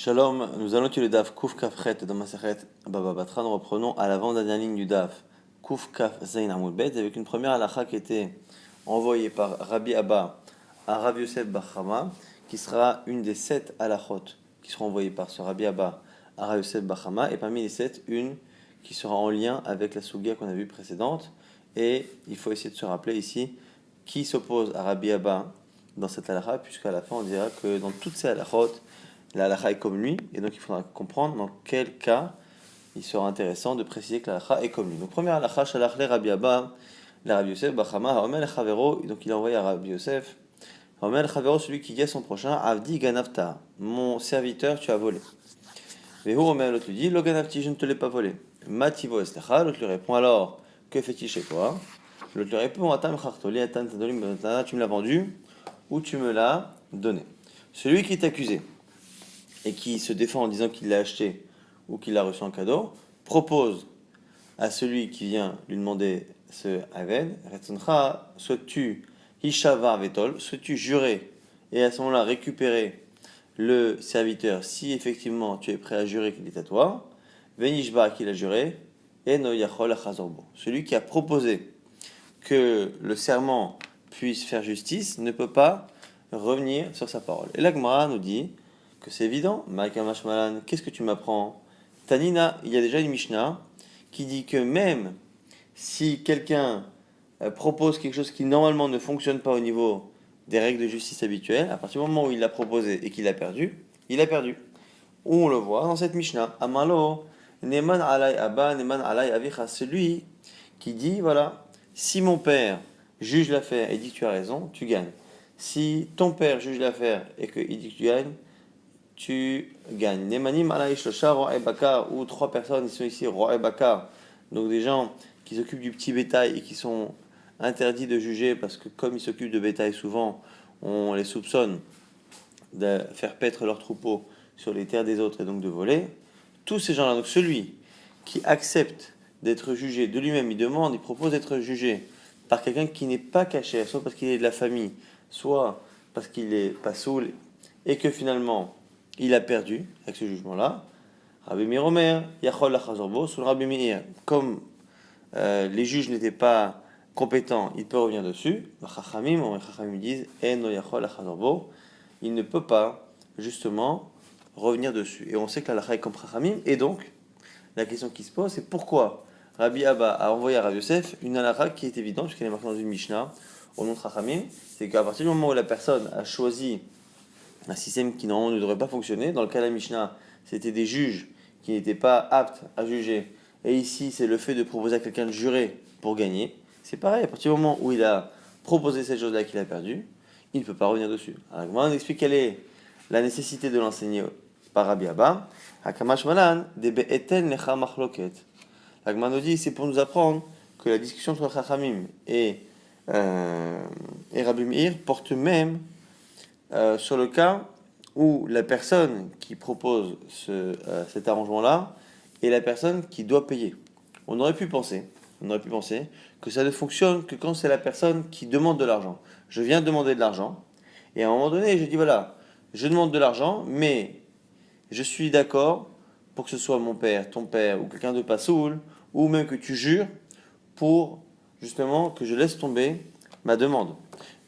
Shalom, nous allons étudier le DAF Kuf Kaf Chet dans Masechet Baba Batra. Nous reprenons à l'avant-dernière ligne du DAF Kuf Kaf Zayin Amud Bet avec une première halakha qui était envoyée par Rabbi Abba à Rabbi Yosef Bar Chama, qui sera une des 7 halakhot qui seront envoyées par ce Rabbi Abba à Rabbi Yosef Bar Chama, et parmi les 7, une qui sera en lien avec la Sugia qu'on a vue précédente. Et il faut essayer de se rappeler ici qui s'oppose à Rabbi Abba dans cette halakha, puisqu'à la fin on dira que dans toutes ces halakhot, la halakha est comme lui, et donc il faudra comprendre dans quel cas il sera intéressant de préciser que la halakha est comme lui. Donc, première halakha, shalach le Rabbi Abba, le Rabbi Yosef, Bachama, Haomer le Chavero, donc il a envoyé à Rabbi Yosef, Haomer le Chavero, celui qui guette son prochain, Avdi Ganavta, mon serviteur, tu as volé. Vehu Omer, l'autre lui dit, Lo Ganavti, je ne te l'ai pas volé. Mativo Eslecha, l'autre lui répond, alors, que fais-tu chez toi? L'autre lui répond, Atam Chartoli, Atam Tadolim, tu me l'as vendu, ou tu me l'as donné. Celui qui est accusé et qui se défend en disant qu'il l'a acheté ou qu'il l'a reçu en cadeau, propose à celui qui vient lui demander ce Aved, Retzoncha, souhaites-tu Hishavar Vetol, souhaites-tu jurer et à ce moment-là récupérer le serviteur si effectivement tu es prêt à jurer qu'il est à toi, Venishba qu'il a juré, et No Yachol Achazorbo. Celui qui a proposé que le serment puisse faire justice ne peut pas revenir sur sa parole. Et la Gemara nous dit que c'est évident. Ma'akamash Malan, qu'est-ce que tu m'apprends? Tanina, il y a déjà une Mishnah qui dit que même si quelqu'un propose quelque chose qui normalement ne fonctionne pas au niveau des règles de justice habituelles, à partir du moment où il l'a proposé et qu'il a perdu, il a perdu. Où on le voit dans cette Mishnah. Amalo, Neman alay Abba, Neman alay Avicha, celui qui dit, voilà, si mon père juge l'affaire et dit que tu as raison, tu gagnes. Si ton père juge l'affaire et qu'il dit que tu gagnes. Nemanim alay shlosha roi et bakar, ou 3 personnes, ils sont ici, roi et bakar, donc des gens qui s'occupent du petit bétail et qui sont interdits de juger parce que comme ils s'occupent de bétail souvent, on les soupçonne de faire paître leurs troupeaux sur les terres des autres et donc de voler. Tous ces gens-là, donc celui qui accepte d'être jugé de lui-même, il propose d'être jugé par quelqu'un qui n'est pas caché, soit parce qu'il est de la famille, soit parce qu'il est pas saoul, et que finalement il a perdu avec ce jugement-là. Rabbi Meir Omer, Yachol Lachazorbo, sur Rabbi Meir, comme les juges n'étaient pas compétents, il peut revenir dessus. Chachamim disent, En Yachol Lachazorbo, il ne peut pas justement revenir dessus. Et on sait que la halakha est comme Chachamim, et donc la question qui se pose, c'est pourquoi Rabbi Abba a envoyé à Rabbi Yosef une halakha qui est évidente, puisqu'elle est marquée dans une Mishnah, au nom de Chachamim, c'est qu'à partir du moment où la personne a choisi un système qui normalement ne devrait pas fonctionner, dans le cas de la Mishnah, c'était des juges qui n'étaient pas aptes à juger, et ici c'est le fait de proposer à quelqu'un de jurer pour gagner, c'est pareil, à partir du moment où il a proposé cette chose-là qu'il a perdu, il ne peut pas revenir dessus. Alors on explique quelle est la nécessité de l'enseigner par Rabbi Abba. Hakamash malan de be'eten lecha machloket. La Gemara nous dit, c'est pour nous apprendre que la discussion entre Chachamim et Rabbi Meir porte même sur le cas où la personne qui propose cet arrangement-là est la personne qui doit payer. On aurait pu penser que ça ne fonctionne que quand c'est la personne qui demande de l'argent. Je viens demander de l'argent, et à un moment donné, je dis voilà, je demande de l'argent, mais je suis d'accord pour que ce soit mon père, ton père, ou quelqu'un de pas saoul, ou même que tu jures pour justement que je laisse tomber ma demande.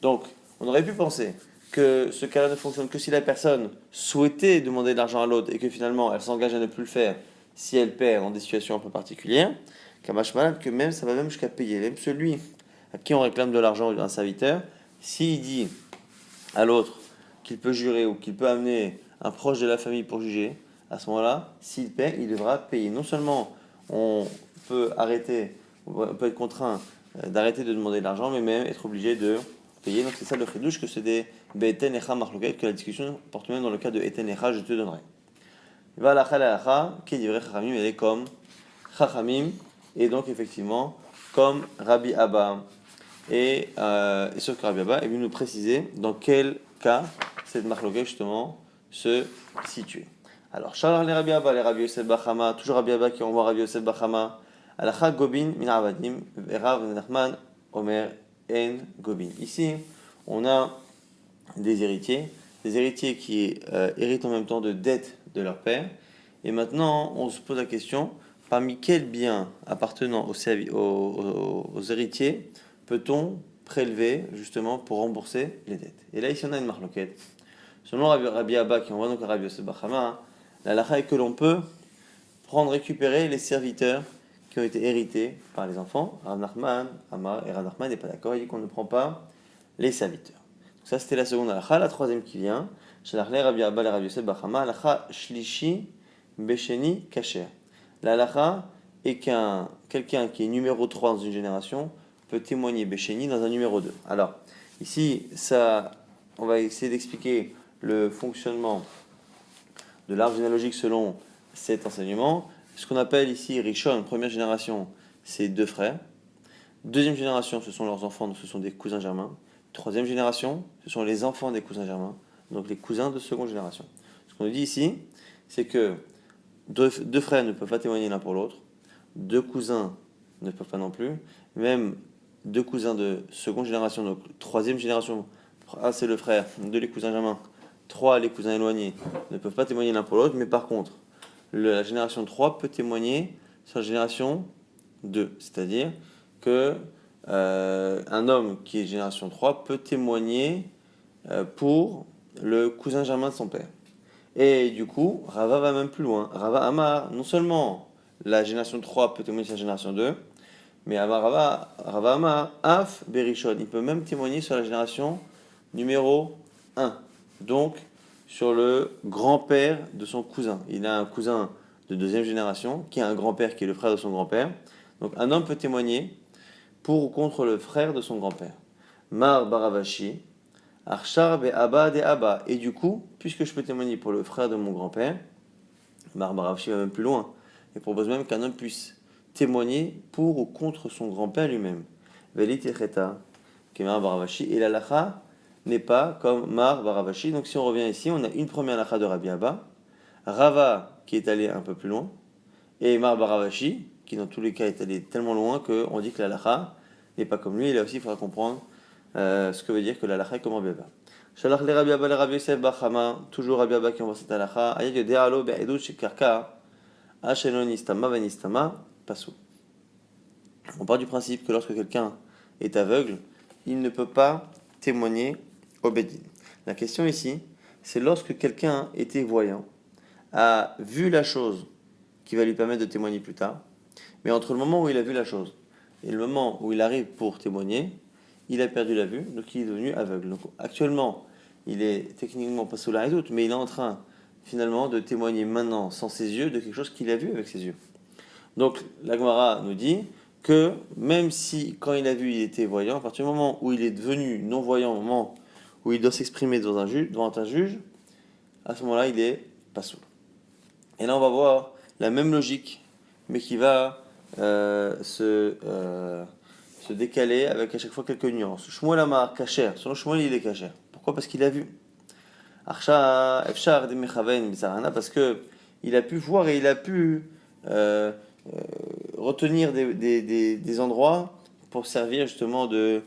Donc, on aurait pu penser que ce cas-là ne fonctionne que si la personne souhaitait demander de l'argent à l'autre et que finalement elle s'engage à ne plus le faire si elle perd dans des situations un peu particulières, que même ça va même jusqu'à payer. Même celui à qui on réclame de l'argent, un serviteur, s'il dit à l'autre qu'il peut jurer ou qu'il peut amener un proche de la famille pour juger, à ce moment-là, s'il paie, il devra payer. Non seulement on peut être contraint d'arrêter de demander de l'argent, mais même être obligé de payer. Donc c'est ça le chidouche, que c'est des be'eten echa machloket, que la discussion porte même dans le cas de eten echa, je te donnerai. Va la chalacha, qui dit vrai chachamim, elle est comme chachamim, et donc effectivement comme Rabbi Abba. Et sauf que Rabbi Abba est venu nous préciser dans quel cas cette machloket justement se situe. Alors, Shalach les Rabbi Abba, les Rabbi Yosef Bachama, toujours Rabbi Abba qui envoie Rabbi Yosef Bachama, Alacha Gobin min Avadim, Rav Nachman Omer En Gobin. Ici, on a des héritiers qui héritent en même temps de dettes de leur père. Et maintenant, on se pose la question, parmi quels biens appartenant aux héritiers peut-on prélever justement pour rembourser les dettes? Et là, ici, on a une marloquette. Selon Rabbi Abba, qui envoie donc à Rabbi Yosef Bachama, la halakha est que l'on peut récupérer les serviteurs qui ont été hérités par les enfants. Rav Nachman, Amar et Rav Nachman n'est pas d'accord, il dit qu'on ne prend pas les serviteurs. Donc ça, c'était la seconde halakha. La troisième qui vient, Shalachle Rabbi Abba et Rabbi Yosef Bachama, halakha shlishi besheni kasher. La halakha est quelqu'un qui est numéro 3 dans une génération peut témoigner besheni dans un numéro 2. Alors, ici, on va essayer d'expliquer le fonctionnement de l'arbre généalogique selon cet enseignement. Ce qu'on appelle ici Rishon, première génération, c'est 2 frères. Deuxième génération, ce sont leurs enfants, donc ce sont des cousins germains. Troisième génération, ce sont les enfants des cousins germains, donc les cousins de seconde génération. Ce qu'on nous dit ici, c'est que deux frères ne peuvent pas témoigner l'un pour l'autre, 2 cousins ne peuvent pas non plus, même 2 cousins de seconde génération, donc troisième génération, 1 c'est le frère, 2 les cousins germains, 3 les cousins éloignés, ne peuvent pas témoigner l'un pour l'autre, mais par contre, la génération 3 peut témoigner sur la génération 2, c'est-à-dire que un homme qui est génération 3 peut témoigner pour le cousin germain de son père. Et du coup, Rava va même plus loin. Rava Amar, non seulement la génération 3 peut témoigner sur la génération 2, mais Rava Amar, Af Berishon, il peut même témoigner sur la génération numéro 1. Donc, sur le grand-père de son cousin. Il a un cousin de deuxième génération, qui a un grand-père qui est le frère de son grand-père. Donc, un homme peut témoigner pour ou contre le frère de son grand-père. Mar Baravashi, Archar be Abba de Abba. Et du coup, puisque je peux témoigner pour le frère de mon grand-père, Mar Baravashi va même plus loin et propose même qu'un homme puisse témoigner pour ou contre son grand-père lui-même. Velit Echeta, qui est Mar Baravashi, et la lacha n'est pas comme Mar Baravashi. Donc si on revient ici, on a une première lacha de Rabbi Abba, Rava qui est allé un peu plus loin, et Mar Baravashi, qui dans tous les cas est allé tellement loin qu'on dit que la lacha n'est pas comme lui. Et là aussi, il faudra comprendre ce que veut dire que la lacha est comme Rabbi Abba. Shalach le Rabbi Abba le Rabbi Yosef Bachama, toujours Rabbi Abba qui envoie cette lacha, ayat de de'alo be'edut shekarka, ashenon nistama venistama, pasu. On part du principe que lorsque quelqu'un est aveugle, il ne peut pas témoigner au Bédine. La question ici, c'est lorsque quelqu'un était voyant, a vu la chose qui va lui permettre de témoigner plus tard, mais entre le moment où il a vu la chose et le moment où il arrive pour témoigner, il a perdu la vue, donc il est devenu aveugle. Donc actuellement, il est techniquement pas sous la doute, mais il est en train finalement de témoigner maintenant sans ses yeux de quelque chose qu'il a vu avec ses yeux. Donc la Gemara nous dit que même si quand il a vu il était voyant, à partir du moment où il est devenu non-voyant, au moment où il doit s'exprimer devant un juge, à ce moment-là il est pas sourd. Et là on va voir la même logique, mais qui va se décaler avec à chaque fois quelques nuances. Shmuel Amar Kacher, selon Shmuel il est Kacher. Pourquoi? Parce qu'il a vu. Archa Efshar de Mechaven Bizarana, parce que il a pu voir et il a pu retenir des endroits pour servir justement de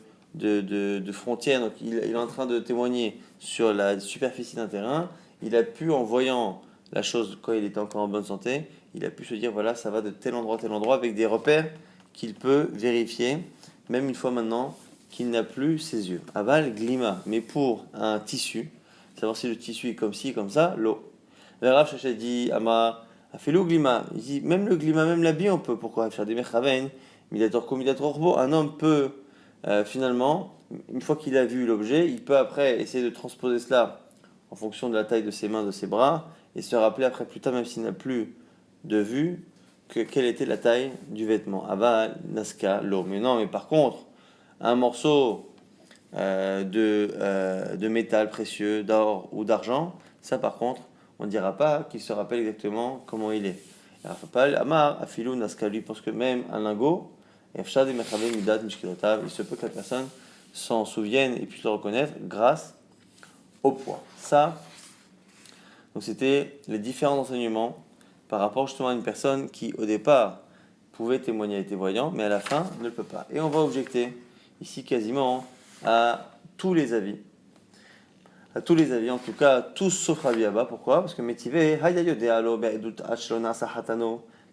frontière. Donc il est en train de témoigner sur la superficie d'un terrain. Il a pu, en voyant la chose quand il était encore en bonne santé, il a pu se dire voilà, ça va de tel endroit avec des repères qu'il peut vérifier, même une fois maintenant qu'il n'a plus ses yeux. Aval glima, mais pour un tissu, savoir si le tissu est comme ci, comme ça, l'eau. Le Rav Shachet dit Ama Afilou glima. Il dit même le glima, même l'habit, on peut. Pourquoi faire des mechaven, midator ko midator orbo. Un homme peut finalement, une fois qu'il a vu l'objet, il peut après essayer de transposer cela en fonction de la taille de ses mains, de ses bras, et se rappeler après plus tard, même s'il n'a plus de vue, quelle était la taille du vêtement. Ava naska l'eau. Mais non, mais par contre, un morceau de métal précieux, d'or ou d'argent, ça par contre, on ne dira pas qu'il se rappelle exactement comment il est. Amar, Afilou, Naska, lui pense que même un lingot, il se peut que la personne s'en souvienne et puisse le reconnaître grâce au poids. Ça, donc c'était les différents enseignements par rapport justement à une personne qui au départ pouvait témoigner, était voyant, mais à la fin ne le peut pas. Et on va objecter ici quasiment à tous les avis. à tous les avis, en tout cas, tous sauf Rabbi Abba. Pourquoi? Parce que Métivé,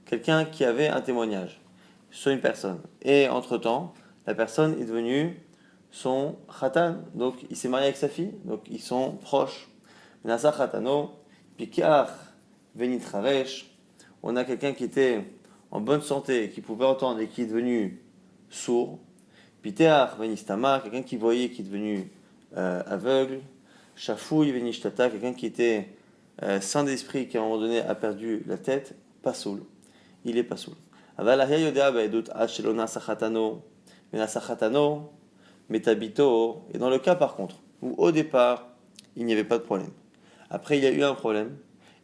quelqu'un qui avait un témoignage sur une personne. Et entre-temps, la personne est devenue son khatan, donc il s'est marié avec sa fille, donc ils sont proches. Nasa khatano, pikar, venitraresh, on a quelqu'un qui était en bonne santé, qui pouvait entendre et qui est devenu sourd. Piteach, venistama, quelqu'un qui voyait, qui est devenu aveugle. Shafouille, venishtata, quelqu'un qui était saint d'esprit, qui à un moment donné a perdu la tête, pas soul. Il est pas soul. Avalahia yodea baedut achelona sachatano, menasachatano, metabito. Et dans le cas par contre, où au départ, il n'y avait pas de problème. Après, il y a eu un problème.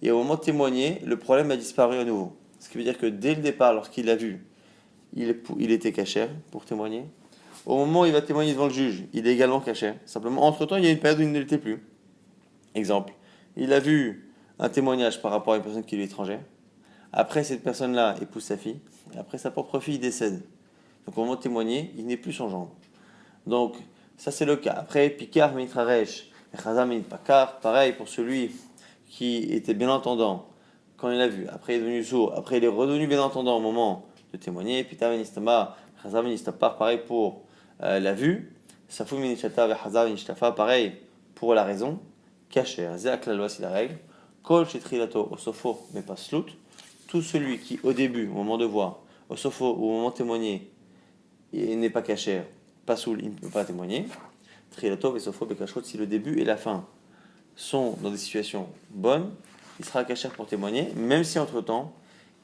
Et au moment de témoigner, le problème a disparu à nouveau. Ce qui veut dire que dès le départ, lorsqu'il l'a vu, il était cachère pour témoigner. Au moment où il va témoigner devant le juge, il est également cachère. Simplement, entre-temps, il y a une période où il ne l'était plus. Exemple, il a vu un témoignage par rapport à une personne qui lui est étrangère. Après, cette personne-là épouse sa fille. Et après, sa propre fille décède. Donc, au moment de témoigner, il n'est plus son gendre. Donc, ça, c'est le cas. Après, Picard, Mitraresh, Chazam, Pakar, pareil pour celui qui était bien entendant quand il l'a vu. Après, il est devenu sourd. Après, il est redevenu bien entendant au moment de témoigner. Pita, Venistama, Chazam, Venistapar, pareil pour la vue. Safou, Venichata, Chazam, Venishtafa, pareil pour la raison. Kacher, Zéak, la loi, c'est la règle. Kol, Chetrilato, Osofo, mais pas Slout. Tout celui qui, au début, au moment de voir, Osofo, ou au moment de témoigner, il n'est pas caché, pas soul, il ne peut pas témoigner. Trilatov et Sofo Bekashot, si le début et la fin sont dans des situations bonnes, il sera caché pour témoigner, même si entre-temps,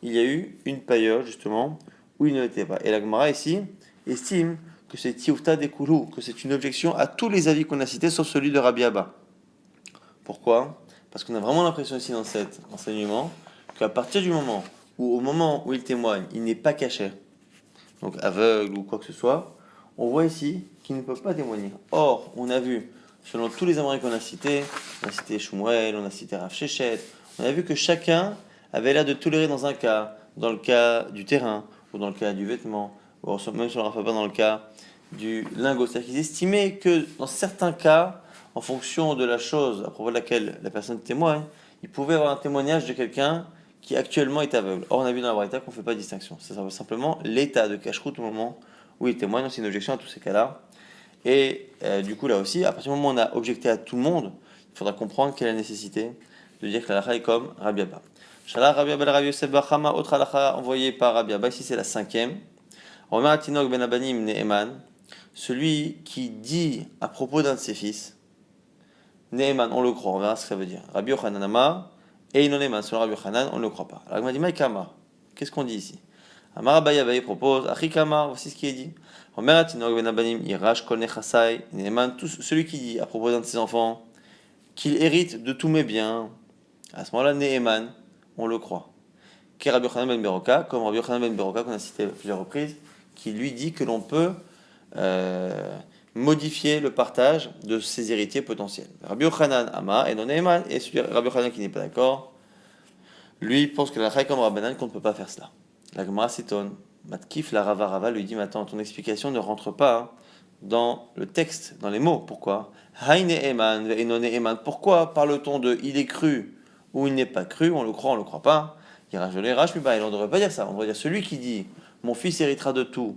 il y a eu une période justement où il ne l'était pas. Et la Gemara ici estime que c'est Tioufta des Koulou, que c'est une objection à tous les avis qu'on a cités, sauf celui de Rabbi Abba. Pourquoi? Parce qu'on a vraiment l'impression ici dans cet enseignement qu'à partir du moment où, au moment où il témoigne, il n'est pas caché, donc aveugle ou quoi que ce soit, on voit ici qu'il ne peut pas témoigner. Or, on a vu, selon tous les Amoraïs qu'on a cités, on a cité Shmuel, on a cité Rav Shechet, on a vu que chacun avait l'air de tolérer dans un cas, dans le cas du terrain, ou dans le cas du vêtement, ou même si on ne pas dans le cas du lingot. C'est-à-dire qu'ils estimaient que dans certains cas, en fonction de la chose à propos de laquelle la personne témoigne, il pouvait avoir un témoignage de quelqu'un qui actuellement est aveugle. Or, on a vu dans la Braïta qu'on ne fait pas de distinction. C'est simplement l'état de cache-route au moment où il témoigne. C'est une objection à tous ces cas-là. Et du coup, là aussi, à partir du moment où on a objecté à tout le monde, il faudra comprendre quelle est la nécessité de dire que la halakha est comme Rabbi Abba. Shalach Rabbi Abba Rabbi Yosef bar Chama, autre halakha envoyée par Rabbi Abba. Ici, c'est la cinquième. Omer Tinok ben Abanim Ne'eman, celui qui dit à propos d'un de ses fils, Ne'eman, on le croit, on verra ce que ça veut dire. Rabbi Yochanan Amar, et non Ne'eman, selon Rabbi Yochanan, on ne le croit pas. Alors il m'a dit, Maïkama, qu'est-ce qu'on dit ici? Amar Abaye Abaye propose, Achikama, voici ce qui est dit. Omer Tinok ben Abanim, Irash Kol Nechasai, Ne'eman, celui qui dit à propos d'un de ses enfants, qu'il hérite de tous mes biens, à ce moment-là, Ne'eman, on le croit. Qui Rabbi Yochanan ben Beroka, comme Rabbi Yochanan ben Beroka qu'on a cité à plusieurs reprises, qui lui dit que l'on peut modifier le partage de ses héritiers potentiels. Rabbi Yochanan Ama et non Ne'eman, et celui Rabbi Yochanan qui n'est pas d'accord, lui pense que la Chai comme Rabbanan qu'on ne peut pas faire cela. La Gemara s'étonne. Matkif la Rava Rava lui dit, mais attends, ton explication ne rentre pas dans le texte, dans les mots. Pourquoi? Hay Ne'eman et non Ne'eman. Pourquoi parle-t-on de il est cru ou il n'est pas cru, on le croit, on le croit pas? Il on ne devrait pas dire ça. On devrait dire celui qui dit mon fils héritera de tout,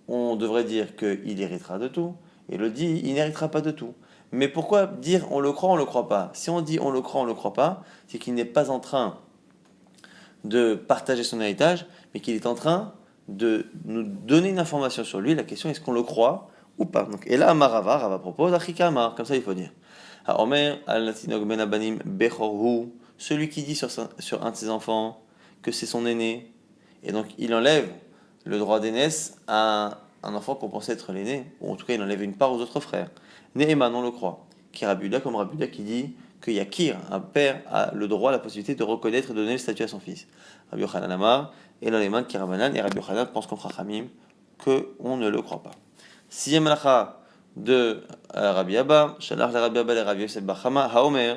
on devrait dire qu'il héritera de tout, et le dit, il n'héritera pas de tout. Mais pourquoi dire on le croit, on le croit pas? Si on dit on le croit pas, c'est qu'il n'est pas en train de partager son héritage, mais qu'il est en train de nous donner une information sur lui. La question est-ce qu'on le croit ou pas? Donc, et là, Rava propose Achika Amar, comme ça il faut dire. Omer al-Natinok ben Abanim Bechorhu, celui qui dit sur un de ses enfants que c'est son aîné, et donc il enlève le droit d'aînesse à un enfant qu'on pensait être l'aîné, ou en tout cas il enlève une part aux autres frères. Ne'eman, on le croit. Qui Rabuda, comme Rabuda qui dit que Yakir, un père, a le droit, la possibilité de reconnaître et de donner le statut à son fils. Rabbi Yochanan Amar, et l'Aleman qui Rabanan, et Rabbi Yochanan pense contre Chachamim qu'on ne le croit pas. Sixième halakha de Rabbi Abba, Shalach le Rabbi Abba le Rabbi Yosef bar Chama, Haomer,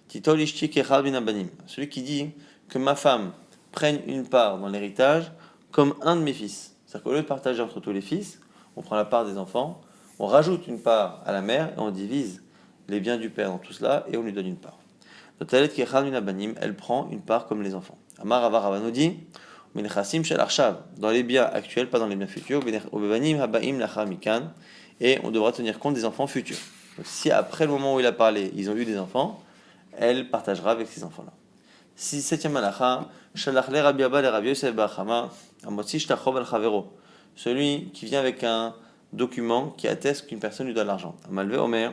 Titol Ishti Kechal bin Abanim, celui qui dit que ma femme prenne une part dans l'héritage comme un de mes fils. C'est-à-dire qu'au lieu de partager entre tous les fils, on prend la part des enfants, on rajoute une part à la mère et on divise les biens du père dans tout cela, et on lui donne une part. Notalet qui elle prend une part comme les enfants. Amar Avar Rabbanan dit, Minchasim shel arshav, dans les biens actuels, pas dans les biens futurs, Obebanim habaim lachar mikan, et on devra tenir compte des enfants futurs. Donc, si après le moment où il a parlé, ils ont eu des enfants, elle partagera avec ces enfants-là. Si septième halacha, shalach le Rabbi Abba le Rabbi Yosef bar Chama, amotzi shtachov al chavero, celui qui vient avec un document qui atteste qu'une personne lui doit de l'argent. Amalve Omer,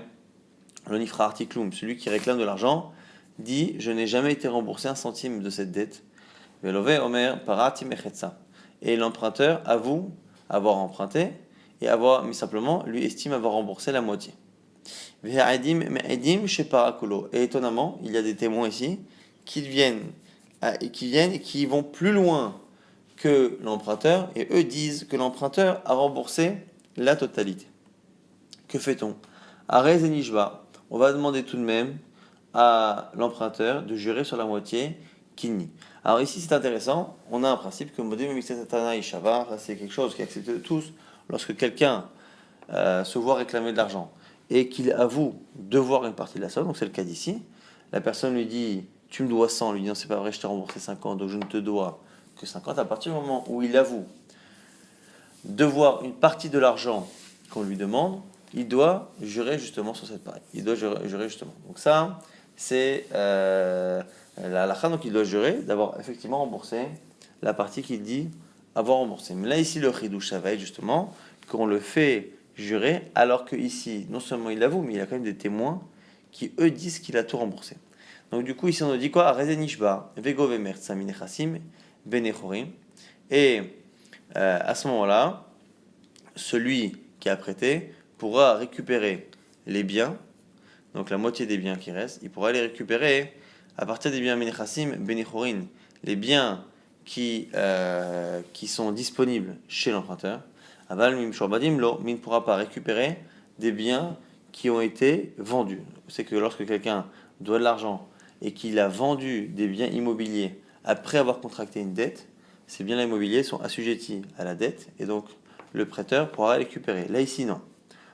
le nifra artiklum, celui qui réclame de l'argent, dit je n'ai jamais été remboursé un centime de cette dette. Velove Omer parati mechetza, et l'emprunteur avoue avoir emprunté et avoir, mais simplement, lui estime avoir remboursé la moitié. Et étonnamment, il y a des témoins ici qui viennent et qui vont plus loin que l'emprunteur, et eux disent que l'emprunteur a remboursé la totalité. Que fait-on? Arez et Nishba, on va demander tout de même à l'emprunteur de jurer sur la moitié qu'il nie. Alors ici c'est intéressant, on a un principe que Modé Mimistatana Ishavar, c'est quelque chose qui est accepté de tous. Lorsque quelqu'un se voit réclamer de l'argent et qu'il avoue devoir une partie de la somme, donc c'est le cas d'ici, la personne lui dit tu me dois 100, lui dit non c'est pas vrai, je t'ai remboursé 50, donc je ne te dois que 50. À partir du moment où il avoue devoir une partie de l'argent qu'on lui demande, il doit jurer justement sur cette partie. Il doit jurer justement. Donc ça, c'est la halakha, donc il doit jurer d'avoir effectivement remboursé la partie qu'il dit avoir remboursé. Mais là ici le chidouche, ça va être justement qu'on le fait jurer, alors que ici, non seulement il l'avoue, mais il y a quand même des témoins qui eux disent qu'il a tout remboursé. Donc du coup ici on nous dit quoi? Rezenishba, vego vemer tsamin echasim, benechorim. Et à ce moment-là, celui qui a prêté pourra récupérer les biens, donc la moitié des biens qui restent, il pourra les récupérer à partir des biens menechassim benechorin, les biens qui sont disponibles chez l'emprunteur. Aval mim shorbadim lo, mais il ne pourra pas récupérer des biens qui ont été vendus. C'est que lorsque quelqu'un doit de l'argent et qu'il a vendu des biens immobiliers après avoir contracté une dette, ces biens immobiliers sont assujettis à la dette et donc le prêteur pourra les récupérer. Là ici non.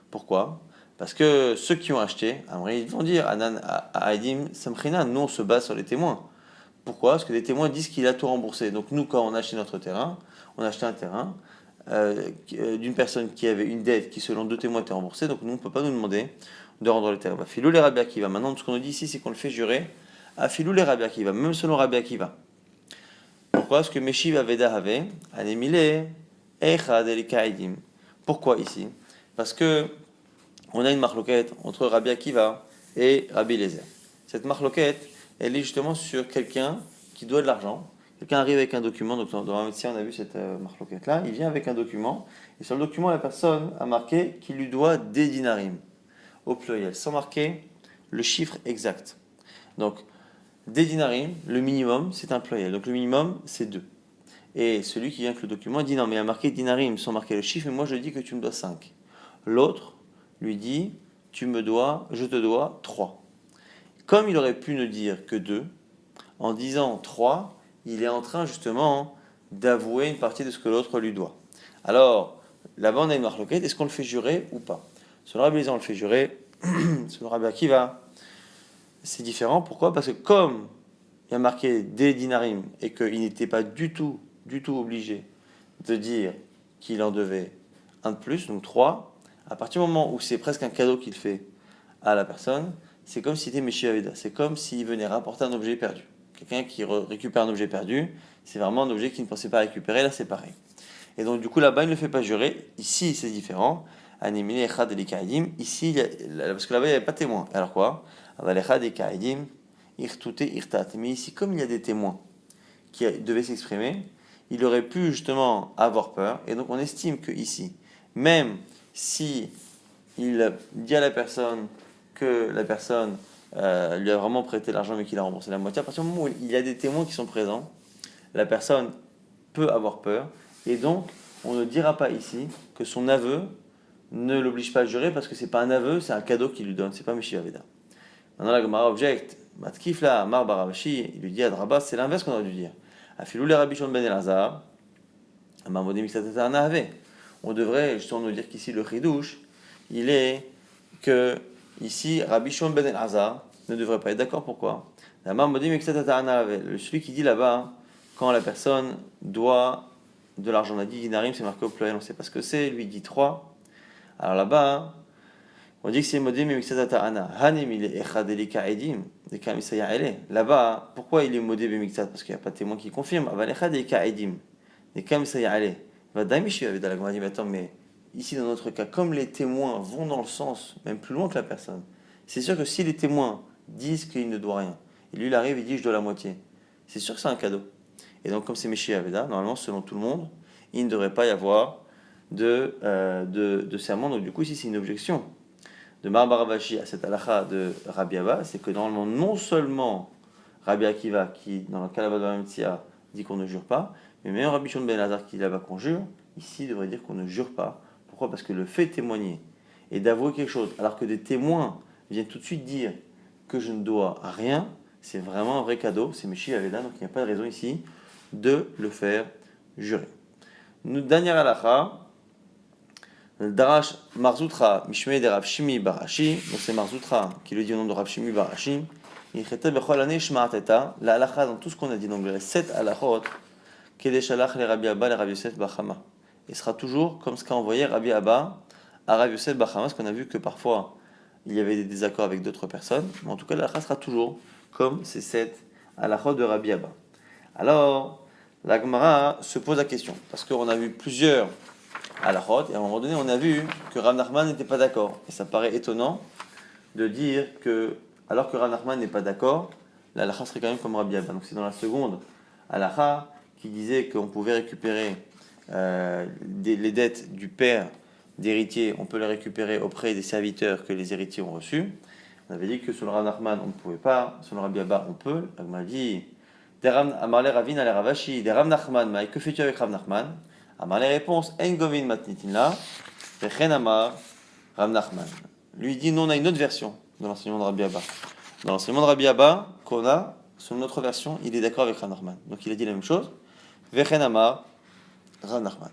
Pourquoi? Parce que ceux qui ont acheté, ils vont dire Anan Aidim Samchina, nous on se base sur les témoins. Pourquoi? Parce que les témoins disent qu'il a tout remboursé. Donc nous, quand on a acheté notre terrain, on a acheté un terrain d'une personne qui avait une dette qui selon deux témoins était remboursée, donc nous on ne peut pas nous demander de rendre le terrain. Filou les Rabbi Akiva. Maintenant, ce qu'on nous dit ici, c'est qu'on le fait jurer à Filou les Rabbi Akiva, même selon Rabbi Akiva. Pourquoi? Parce que Meshiv Aveda Have, Anemile, Echad Elikaïdim. Pourquoi ici? Parce que on a une marloquette entre Rabbi Akiva et Rabbi Eliezer. Cette marloquette, elle est justement sur quelqu'un qui doit de l'argent. Quelqu'un arrive avec un document, donc dans un médecin on a vu cette marloquette-là, il vient avec un document, et sur le document la personne a marqué qu'il lui doit des dinarim, au pluriel, sans marquer le chiffre exact. Donc, des dinarim, le minimum, c'est un pluriel, donc le minimum, c'est 2. Et celui qui vient avec le document dit non, mais il y a marqué dinarim sans marquer le chiffre, et moi je dis que tu me dois 5. L'autre lui dit je te dois 3. Comme il aurait pu ne dire que 2, en disant 3, il est en train justement d'avouer une partie de ce que l'autre lui doit. Alors, là-bas on a une marloquette, est-ce qu'on le fait jurer ou pas? Selon Rabbi Eliezer, on le fait jurer, selon Rabbi Akiva, c'est différent. Pourquoi? Parce que comme il y a marqué des dinarim et qu'il n'était pas du tout obligé de dire qu'il en devait un de plus, donc 3, à partir du moment où c'est presque un cadeau qu'il fait à la personne, c'est comme si c'était Meshi Aveda, c'est comme s'il venait rapporter un objet perdu. Quelqu'un qui récupère un objet perdu, c'est vraiment un objet qu'il ne pensait pas récupérer, là c'est pareil. Et donc du coup là-bas il ne le fait pas jurer, ici c'est différent, Anemile Echad Elikaïdim, ici, parce que là-bas il n'y avait pas de témoin. Alors quoi? Aval Echad Elikaïdim, Irtute Irtat. Mais ici, comme il y a des témoins qui devaient s'exprimer, il aurait pu justement avoir peur, et donc on estime que ici, même si il dit à la personne que la personne lui a vraiment prêté l'argent mais qu'il a remboursé la moitié, à partir du moment où il y a des témoins qui sont présents, la personne peut avoir peur, et donc on ne dira pas ici que son aveu ne l'oblige pas à jurer parce que c'est pas un aveu, c'est un cadeau qu'il lui donne, c'est pas Meshi Aveda. Maintenant la Gemara objecte, Matkif là, Mar Baravashi, il lui dit à Drabas, c'est l'inverse qu'on aurait dû dire. Afilou le Rabbi Shon ben Elazar, on devrait justement nous dire qu'ici le chidouche, il est que ici, Rabbi Shimon ben El-Hazar ne devrait pas être d'accord. Pourquoi? Celui qui dit là-bas, quand la personne doit de l'argent, on a dit dinarim, c'est marqué au pluriel, on ne sait pas ce que c'est, lui dit 3. Alors là-bas, on dit que c'est modé b'miktsat ana. Hanim il est echadelika edim, des kamisaya ele. Là-bas, pourquoi il est modé b'miktsat? Parce qu'il n'y a pas de témoin qui confirme. Aval echadelika edim, des kamisaya ele. Va daimishi avait dans la Gemara dit, mais attends, mais ici dans notre cas, comme les témoins vont dans le sens, même plus loin que la personne, c'est sûr que si les témoins disent qu'il ne doit rien, et lui il arrive et dit je dois la moitié, c'est sûr que c'est un cadeau. Et donc comme c'est Meshi Aveda, normalement selon tout le monde, il ne devrait pas y avoir de serment. Donc du coup ici c'est une objection de Mar Baravashi à cette halakha de Rabbi Abba, c'est que normalement non seulement Rabbi Akiva qui dans le cas de la Metzia dit qu'on ne jure pas, mais même Rabbi Shimon ben El-Hazar qui dit là-bas qu'on jure, ici devrait dire qu'on ne jure pas. Pourquoi? Parce que le fait de témoigner et d'avouer quelque chose, alors que des témoins viennent tout de suite dire que je ne dois rien, c'est vraiment un vrai cadeau, c'est Meshi Aveda, donc il n'y a pas de raison ici de le faire jurer. Nous, dernière halakha, Darash Marzoutra Mishmei de Rav Shimi Barashi, donc c'est Marzoutra qui le dit au nom de Rav Shimi Barashi. Il cheta bechol année shma'ateta, la halakha dans tout ce qu'on a dit, donc les 7 halachot, kedeshalach le Rabbi Abba le Rabbi Yosef Bachama. Il sera toujours comme ce qu'a envoyé Rabbi Abba à Rabbi Yosef Bachama, parce qu'on a vu que parfois il y avait des désaccords avec d'autres personnes, mais en tout cas la halakha sera toujours comme ces 7 halachot de Rabbi Abba. Alors, la Gemara se pose la question, parce qu'on a vu plusieurs halachot, et à un moment donné, on a vu que Rav Nachman n'était pas d'accord. Et ça paraît étonnant de dire que, alors que Rav Nachman n'est pas d'accord, la halakha serait quand même comme Rabbi Abba. Donc c'est dans la seconde halakha qui disait qu'on pouvait récupérer les dettes du père d'héritier, on peut les récupérer auprès des serviteurs que les héritiers ont reçus. On avait dit que selon Rav Nachman, on ne pouvait pas, selon Rabbi Abba, on peut. La Gemara dit Amarle Ravin ale Ravashi, des Rav Nachman, mais que fais-tu avec Rav Nachman? Amarle réponse, En Govin Matnitinla, Vechen Amar Rav Nachman. Lui dit, non, on a une autre version de l'enseignement de Rabbi Abba. Dans l'enseignement de Rabbi Abba, qu'on a, selon notre version, il est d'accord avec Rav Nachman. Donc il a dit la même chose. Vechen Amar Rav Nachman.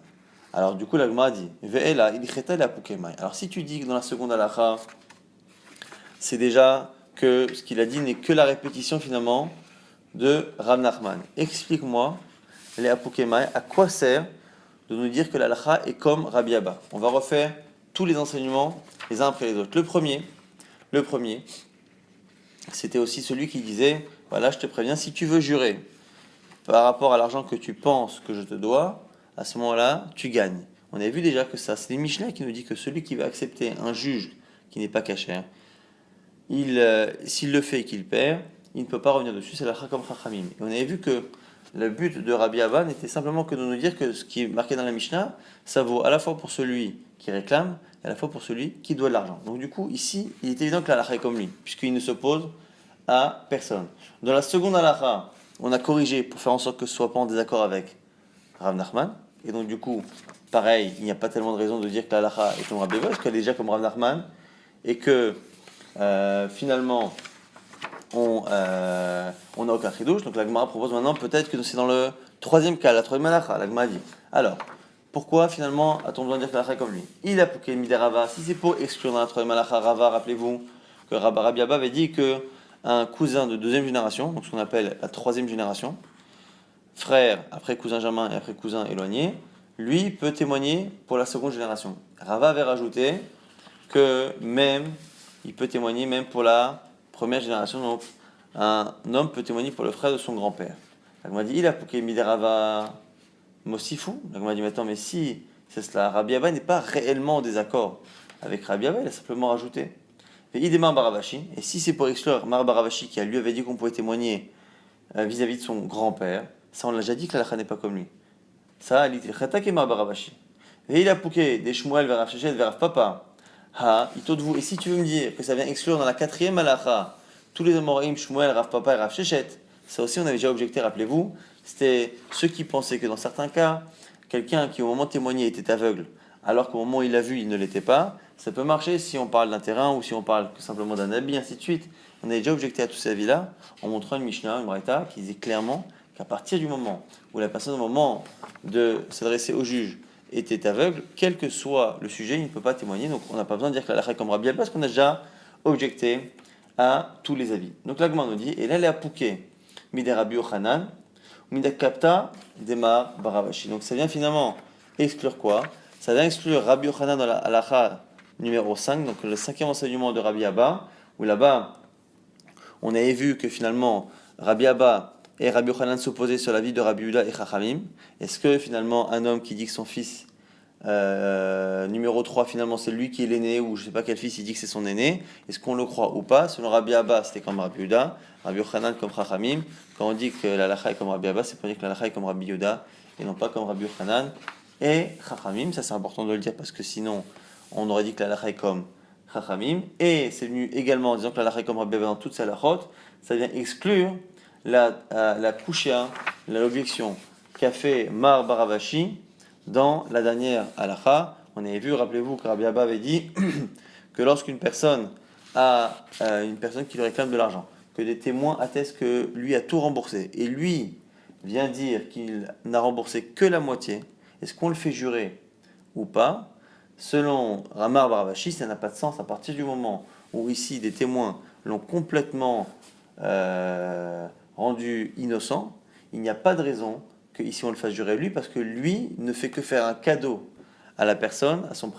Alors du coup, la Gemara dit, Ve'ela, il cheta la Pukemai. Alors si tu dis que dans la seconde halakha, c'est déjà que ce qu'il a dit n'est que la répétition finalement de Rav Nachman. Explique-moi, les Apukemai, à quoi sert de nous dire que la halakha est comme Rabbi Abba. On va refaire tous les enseignements les uns après les autres. Le premier, c'était aussi celui qui disait, voilà, je te préviens, si tu veux jurer par rapport à l'argent que tu penses que je te dois, à ce moment-là, tu gagnes. On avait vu déjà que ça, c'est les Mishnah qui nous dit que celui qui va accepter un juge qui n'est pas caché, s'il le fait et qu'il perd, il ne peut pas revenir dessus, c'est la halakha comme Chachamim. Et on avait vu que le but de Rabbi Abba n'était simplement que de nous dire que ce qui est marqué dans la Mishnah, ça vaut à la fois pour celui qui réclame et à la fois pour celui qui doit de l'argent. Donc du coup, ici, il est évident que la halakha est comme lui, puisqu'il ne s'oppose à personne. Dans la seconde halakha, on a corrigé pour faire en sorte que ce ne soit pas en désaccord avec Rav Nachman. Et donc du coup, pareil, il n'y a pas tellement de raison de dire que la halakha est comme Rabbi Abba, parce qu'elle est déjà comme Rav Nachman, et que finalement, on n'a aucun chidouche. Donc la Gemara propose maintenant peut-être que c'est dans le troisième cas, la troisième halakha. La Gemara dit, alors, pourquoi finalement a-t-on besoin de dire que la halakha est comme lui? Il a pouké midé Rava. Si c'est pour exclure dans la troisième halakha Rava, rappelez-vous que Rabbi Abba avait dit que un cousin de deuxième génération, donc ce qu'on appelle la troisième génération, frère après cousin germain et après cousin éloigné, lui peut témoigner pour la seconde génération. Rava avait rajouté que même il peut témoigner même pour la première génération, donc un homme peut témoigner pour le frère de son grand-père. La Gemara dit, il a pouké miderava mosifou. La Gemara dit, attends, mais si c'est cela, Rabbi Abba n'est pas réellement en désaccord avec Rabbi Abba, il a simplement rajouté. Et il est Mar Baravashi, et si c'est pour exclure Mar Baravashi qui lui avait dit qu'on pouvait témoigner vis-à-vis de son grand-père, ça on l'a déjà dit que la halakha n'est pas comme lui. Ça, il était Khatak et Mar Baravashi. Et il a pouké des Shmuel vers Rav Shechet vers Rav Papa. Ha, vous. Et si tu veux me dire que ça vient exclure dans la quatrième halakha tous les Amoraïm, Shmuel, Rav Papa et Rav Shechet, ça aussi on avait déjà objecté, rappelez-vous, c'était ceux qui pensaient que dans certains cas, quelqu'un qui au moment de témoigner était aveugle, alors qu'au moment où il l'a vu, il ne l'était pas, ça peut marcher si on parle d'un terrain ou si on parle simplement d'un habit, ainsi de suite. On avait déjà objecté à tous ces avis-là en montrant une Mishnah, une Braïta, qui disait clairement qu'à partir du moment où la personne, au moment de s'adresser au juge, était aveugle, quel que soit le sujet, il ne peut pas témoigner. Donc on n'a pas besoin de dire que la halakha est comme Rabbi Abba, parce qu'on a déjà objecter à tous les avis. Donc l'Agma nous dit, et là, les apouké, mide Rabbi Yochanan, mide kapta, demar baravashi. Donc ça vient finalement exclure quoi? Ça vient exclure Rabbi Yochanan dans la halakha numéro 5, donc le cinquième enseignement de Rabbi Abba, où là-bas, on avait vu que finalement, Rabbi Abba et Rabbi Yochanan s'opposaient sur la vie de Rabbi Yehuda et Chachamim. Est-ce que finalement, un homme qui dit que son fils numéro 3, finalement, c'est lui qui est l'aîné, ou je ne sais pas quel fils, il dit que c'est son aîné, est-ce qu'on le croit ou pas? Selon Rabbi Abba, c'était comme Rabbi Yehuda, Rabbi Yochanan comme Chachamim. Quand on dit que la halakha est comme Rabbi Abba, c'est pour dire que la halakha est comme Rabbi Yehuda, et non pas comme Rabbi Yochanan et Chachamim. Ça, c'est important de le dire, parce que sinon, on aurait dit que la halakha est comme Chachamim, et c'est venu également en disant que la halakha est comme Rabbi Abba dans toutes ses halakhot. Ça vient exclure la kushia, l'objection qu'a fait Mar Baravashi dans la dernière halakha. On avait vu, rappelez-vous, que Rabbi Abba avait dit que lorsqu'une personne a une personne qui lui réclame de l'argent, que des témoins attestent que lui a tout remboursé, et lui vient dire qu'il n'a remboursé que la moitié, est-ce qu'on le fait jurer ou pas? Selon Ramar Baravashi, ça n'a pas de sens à partir du moment où ici des témoins l'ont complètement rendu innocent. Il n'y a pas de raison que ici on le fasse jurer lui, parce que lui ne fait que faire un cadeau à la personne, à son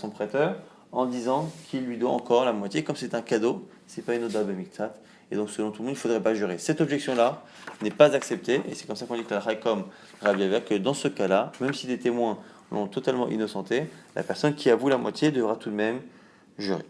prêteur, en disant qu'il lui doit encore la moitié. Comme c'est un cadeau, c'est pas une oda b'miktat, et donc selon tout le monde, il ne faudrait pas jurer. Cette objection-là n'est pas acceptée, et c'est comme ça qu'on dit que la halakha est comme Rabbi Abba, que dans ce cas-là, même si des témoins l'ont totalement innocenté, la personne qui avoue la moitié devra tout de même jurer.